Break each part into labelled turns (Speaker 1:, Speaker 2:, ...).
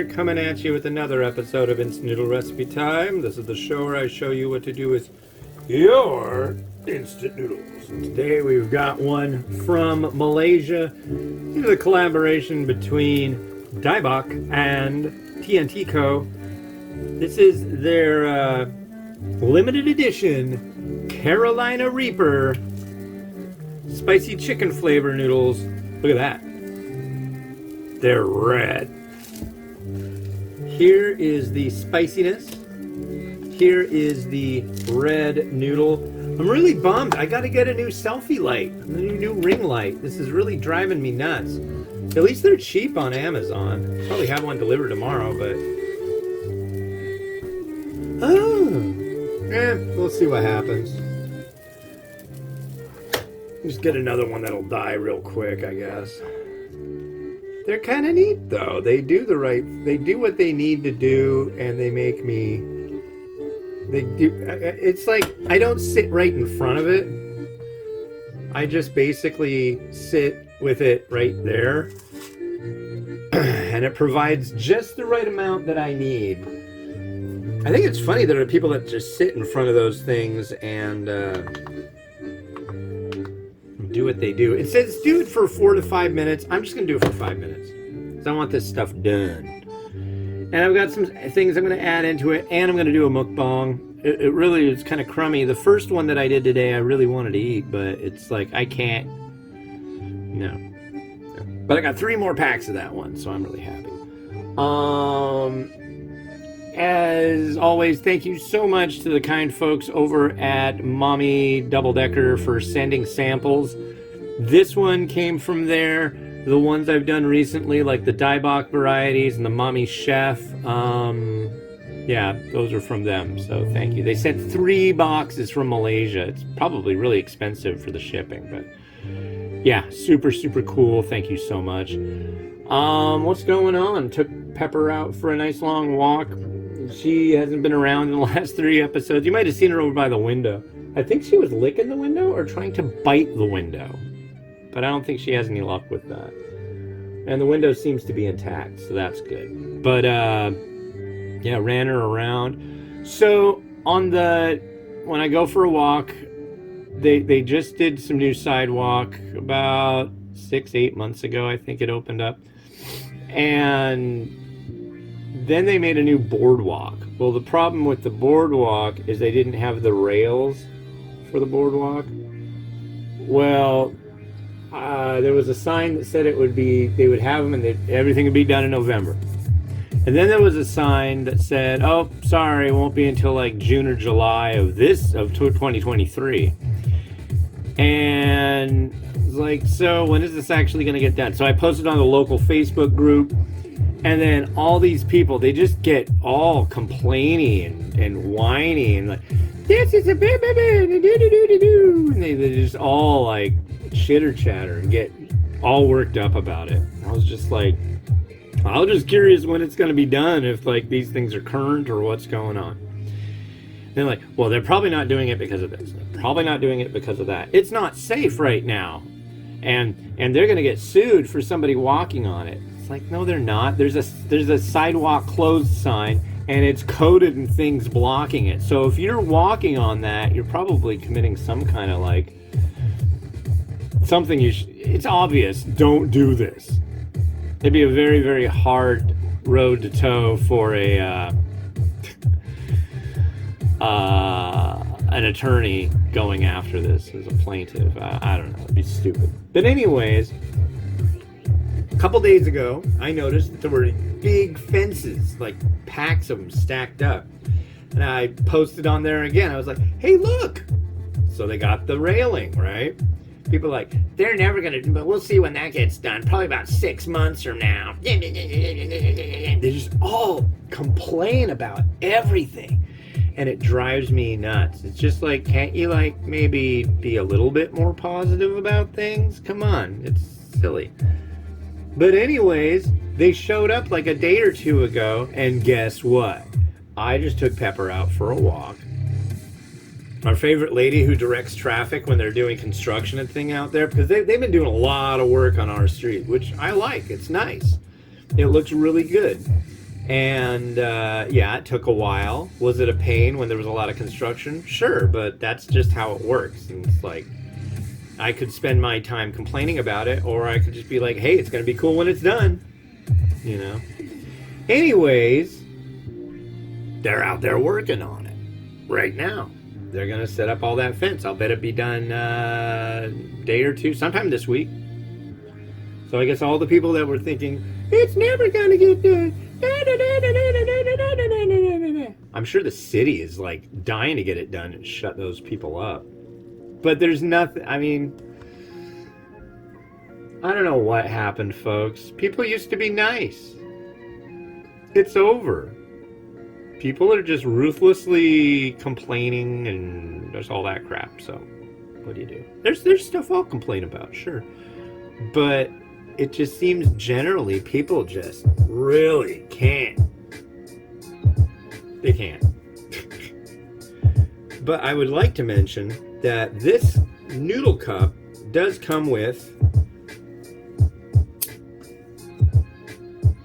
Speaker 1: here, coming at you with another episode of Instant Noodle Recipe Time. This is the show where I show you what to do with your instant noodles. And today we've got one from Malaysia. This is a collaboration between Daebak and TNTCO. This is their limited edition Carolina Reaper spicy chicken flavor noodles. Look at that. They're red. Here is the spiciness. Here is the red noodle. I'm really bummed. I gotta get a new selfie light, a new ring light. This is really driving me nuts. At least they're cheap on Amazon. Probably have one delivered tomorrow, but... we'll see what happens. Just get another one that'll die real quick, I guess. They're kind of neat, though. They do what they need to do, and they make me... It's like, I don't sit right in front of it. I just basically sit with it right there. And it provides just the right amount that I need. I think it's funny that there are people that just sit in front of those things and do what they do. It says do it for 4 to 5 minutes. I'm just going to do it for 5 minutes. Because I want this stuff done. And I've got some things I'm going to add into it. And I'm going to do a mukbang. It really is kind of crummy. The first one that I did today, I really wanted to eat. But it's like, I can't. No. But I got 3 more packs of that one. So I'm really happy. As always, thank you so much to the kind folks over at Mommy Double Decker for sending samples. This one came from there. The ones I've done recently, like the Daebak varieties and the Mommy Chef, yeah, those are from them, so thank you. They sent 3 boxes from Malaysia. It's probably really expensive for the shipping, but yeah, super, super cool. Thank you so much. What's going on? Took Pepper out for a nice long walk. She hasn't been around in the last 3 episodes. You might have seen her over by the window. I think she was licking the window or trying to bite the window. But I don't think she has any luck with that. And the window seems to be intact, so that's good. But, yeah, ran her around. So, when I go for a walk, they just did some new sidewalk about 6-8 months ago, I think it opened up. And then they made a new boardwalk. Well, the problem with the boardwalk is they didn't have the rails for the boardwalk. Well, there was a sign that said they would have them and everything would be done in November. And then there was a sign that said, oh, sorry, it won't be until like June or July of 2023. And I was like, so when is this actually going to get done? So I posted on the local Facebook group. And then all these people, they just get all complaining and whining and like, this is a and they just all like chitter chatter and get all worked up about it. I was just like, I was just curious when it's going to be done, if like these things are current or what's going on. And they're like, well, they're probably not doing it because of this. They're probably not doing it because of that. It's not safe right now. And they're going to get sued for somebody walking on it. It's like, no, they're not. There's a sidewalk closed sign, and it's coated in things blocking it. So if you're walking on that, you're probably committing some kind of like something it's obvious. Don't do this. It'd be a very, very hard road to toe for an attorney going after this as a plaintiff. I don't know. It'd be stupid. But anyways, a couple days ago, I noticed that there were big fences, like packs of them stacked up. And I posted on there again. I was like, hey, look. So they got the railing, right? People are like, they're never going to, but we'll see when that gets done. Probably about 6 months from now. They just all complain about everything. And it drives me nuts. It's just like, can't you like maybe be a little bit more positive about things? Come on, it's silly. But anyways, they showed up like a day or 2 ago, and guess what? I just took Pepper out for a walk. Our favorite lady who directs traffic when they're doing construction and thing out there, because they've been doing a lot of work on our street, which I like. It's nice. It looks really good. And yeah, it took a while. Was it a pain when there was a lot of construction? Sure, but that's just how it works. And it's like, I could spend my time complaining about it, or I could just be like, hey, it's going to be cool when it's done. You know? Anyways, they're out there working on it right now. They're going to set up all that fence. I'll bet it'll be done a day or two, sometime this week. So I guess all the people that were thinking, it's never going to get done. I'm sure the city is like dying to get it done and shut those people up. But there's nothing, I mean, I don't know what happened, folks. People used to be nice. It's over. People are just ruthlessly complaining and there's all that crap. So what do you do? There's stuff I'll complain about, sure. But it just seems generally people just really can't. They can't. But I would like to mention that this noodle cup does come with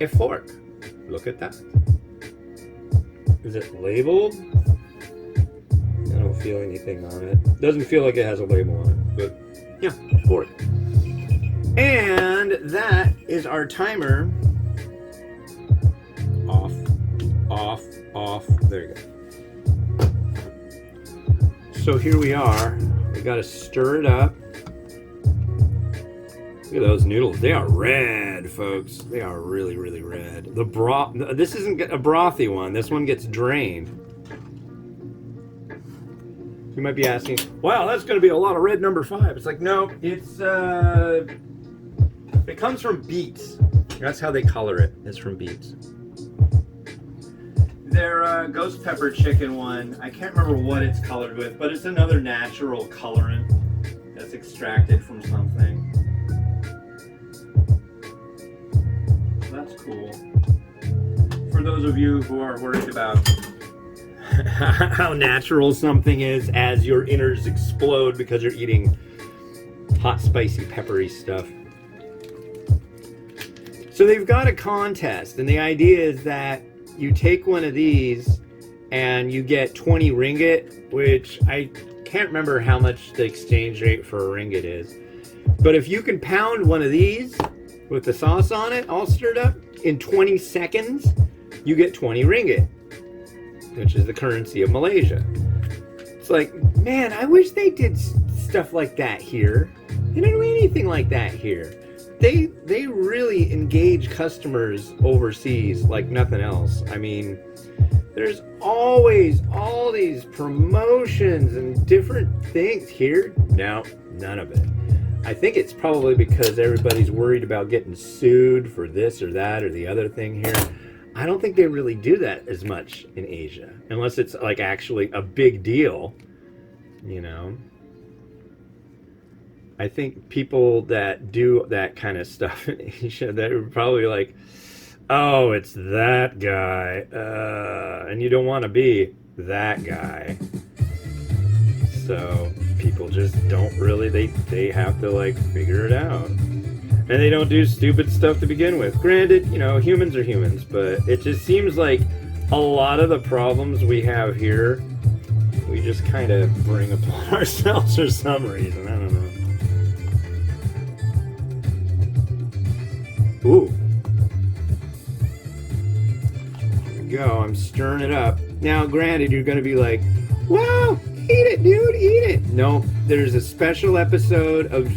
Speaker 1: a fork. Look at that. Is it labeled? I don't feel anything on it. Doesn't feel like it has a label on it, but yeah, fork. And that is our timer. Off, off, off. There you go. So here we are. We got to stir it up. Look at those noodles. They are red, folks. They are really, really red. The broth. This isn't a brothy one. This one gets drained. You might be asking, wow, that's going to be a lot of red number 5. It's like, no, it's it comes from beets. That's how they color it. It's from beets. Their ghost pepper chicken one, I can't remember what it's colored with, but it's another natural colorant that's extracted from something. That's cool. For those of you who are worried about how natural something is as your innards explode because you're eating hot, spicy, peppery stuff. So they've got a contest, and the idea is that you take one of these and you get 20 ringgit, which I can't remember how much the exchange rate for a ringgit is. But if you can pound one of these with the sauce on it, all stirred up, in 20 seconds, you get 20 ringgit, which is the currency of Malaysia. It's like, man, I wish they did stuff like that here. They don't do anything like that here. They really engage customers overseas like nothing else. I mean, there's always all these promotions and different things here. No, none of it. I think it's probably because everybody's worried about getting sued for this or that or the other thing here. I don't think they really do that as much in Asia, unless it's like actually a big deal, you know. I think people that do that kind of stuff in Asia, they're probably like, oh, it's that guy. And you don't want to be that guy. So people just don't really, they have to like figure it out. And they don't do stupid stuff to begin with. Granted, you know, humans are humans, but it just seems like a lot of the problems we have here, we just kind of bring upon ourselves for some reason. I don't know. Ooh. Here we go. I'm stirring it up. Now, granted, you're going to be like, wow, eat it, dude, eat it. No, there's a special episode of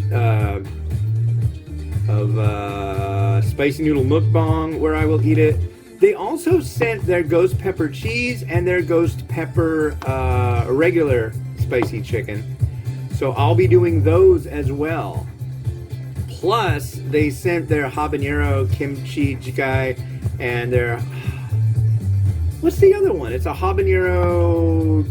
Speaker 1: Spicy Noodle Mukbang where I will eat it. They also sent their ghost pepper cheese and their ghost pepper regular spicy chicken. So I'll be doing those as well. Plus, they sent their habanero kimchi jjigae and their... What's the other one? It's a habanero...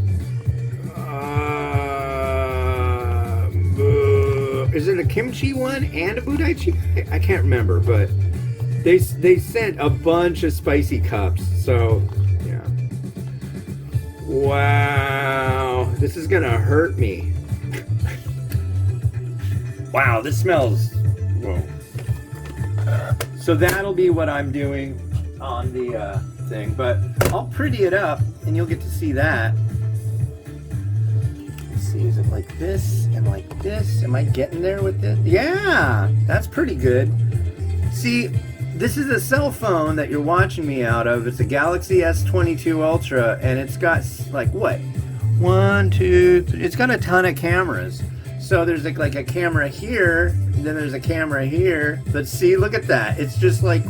Speaker 1: is it a kimchi one and a budai jjigae? I can't remember, but they sent a bunch of spicy cups. So, yeah. Wow. This is going to hurt me. Wow, this smells... Whoa. So that'll be what I'm doing. on the thing, but I'll pretty it up and you'll get to see that. Let's see, is it like this and like this? Am I getting there with this? Yeah, that's pretty good. See, this is a cell phone that you're watching me out of. It's a Galaxy S22 Ultra, and it's got like what? 1, 2, 3. It's got a ton of cameras. So there's like a camera here, and then there's a camera here. But see, look at that. It's just like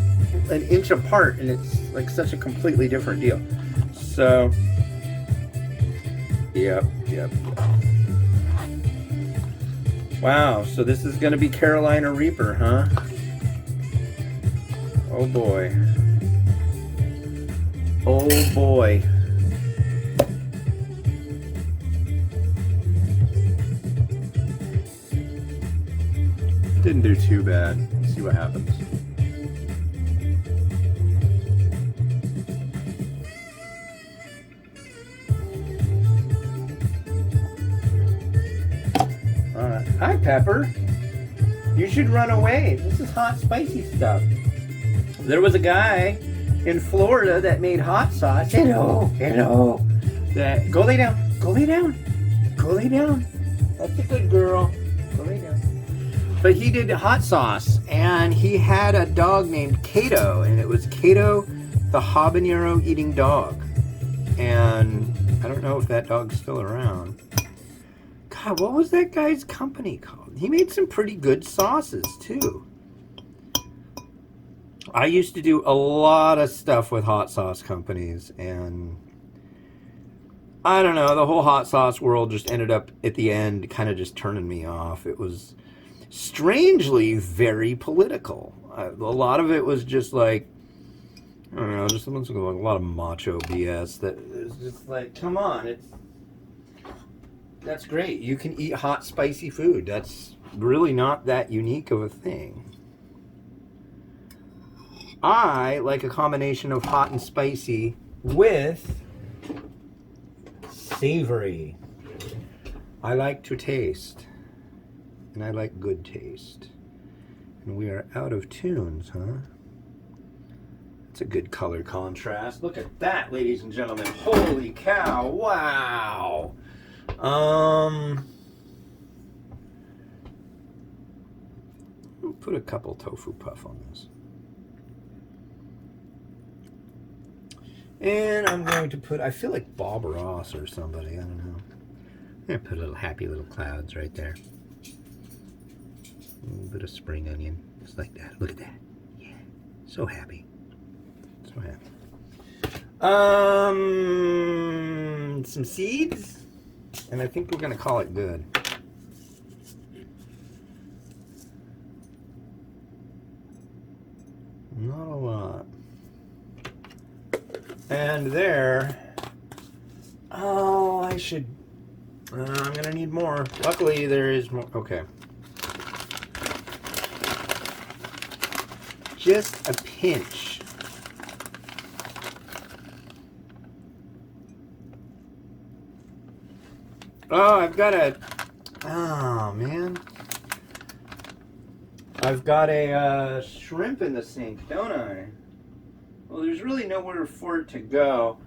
Speaker 1: an inch apart, and it's like such a completely different deal. So, yep. Wow, so this is gonna be Carolina Reaper, huh? Oh boy. Oh boy. Didn't do too bad. Let's see what happens. Hi, Pepper. You should run away. This is hot, spicy stuff. There was a guy in Florida that made hot sauce. Hello. That, go lay down. Go lay down. That's a good girl. Go lay down. But he did hot sauce, and he had a dog named Kato, and it was Kato, the habanero eating dog. And I don't know if that dog's still around. God, what was that guy's company called? He made some pretty good sauces, too. I used to do a lot of stuff with hot sauce companies, and I don't know, the whole hot sauce world just ended up, at the end, kind of just turning me off. It was strangely very political. A lot of it was just like, I don't know, just a lot of macho BS that is just like, come on, that's great. You can eat hot, spicy food. That's really not that unique of a thing. I like a combination of hot and spicy with savory. I like to taste. And I like good taste. And we are out of tunes, huh? It's a good color contrast. Look at that, ladies and gentlemen. Holy cow. Wow. I'll put a couple tofu puff on this. And I'm going to put, I feel like Bob Ross or somebody, I don't know. I'm going to put a little happy little clouds right there. A little bit of spring onion, just like that. Look at that. Yeah, so happy. So happy. Some seeds. And I think we're going to call it good. Not a lot. And there. Oh, I should. I'm going to need more. Luckily, there is more. Okay. Just a pinch. Oh, I've got a... Oh, man. I've got a shrimp in the sink, don't I? Well, there's really nowhere for it to go.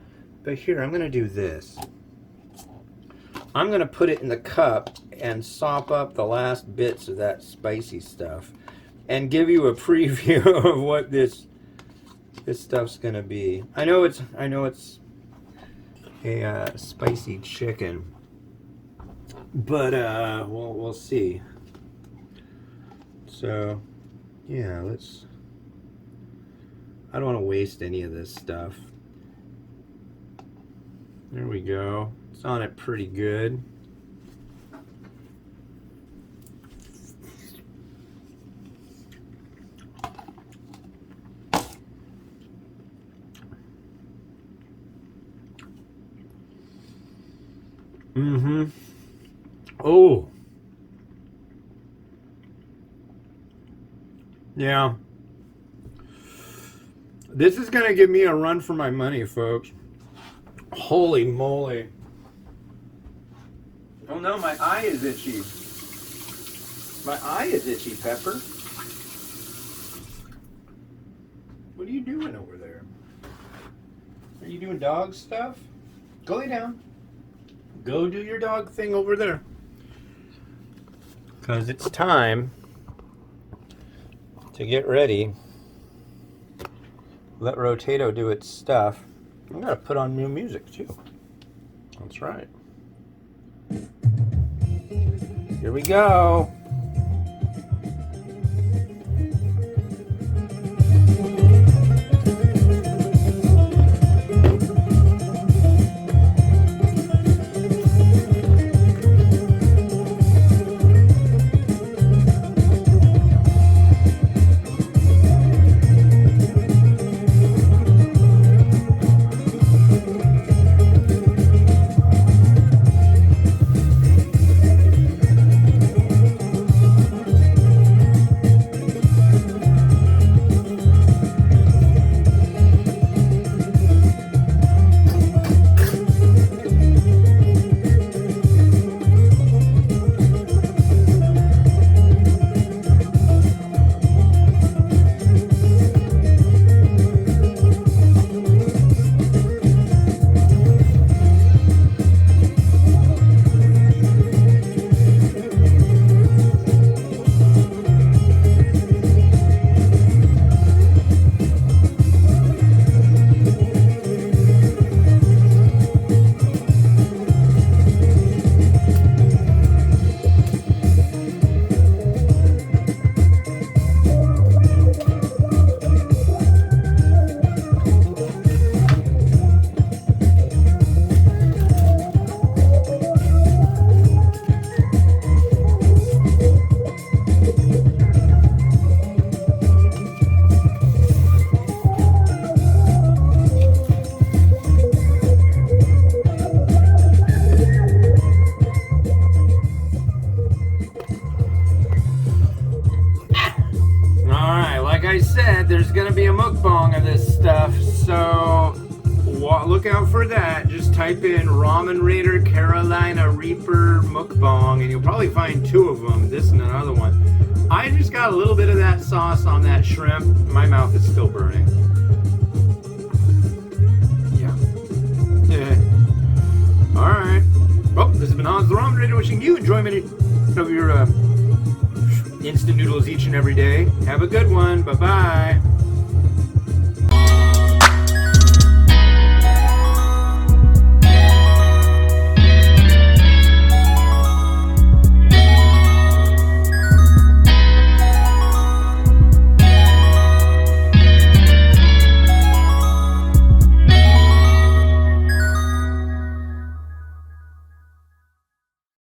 Speaker 1: But here, I'm going to do this. I'm going to put it in the cup and sop up the last bits of that spicy stuff. And give you a preview of what this stuff's going to be. I know it's a spicy chicken. But we'll see. So, yeah, let's. I don't want to waste any of this stuff. There we go. It's on it pretty good. Mm-hmm. Oh. Yeah. This is going to give me a run for my money, folks. Holy moly. Oh no, my eye is itchy. My eye is itchy, Pepper. What are you doing over there? You doing dog stuff? Go lay down. Go do your dog thing over there. Because it's time to get ready. Let Rotato do its stuff. I'm going to put on new music too. That's right. Here we go. I said, there's going to be a mukbang of this stuff, so look out for that. Just type in Ramen Raider Carolina Reaper mukbang, and you'll probably find two of them, this and another one. I just got a little bit of that sauce on that shrimp. My mouth is still burning. Yeah. Alright. Well, this has been Hans the Ramen Raider, wishing you enjoyment of your instant noodles each and every day. Have a good one. Bye-bye.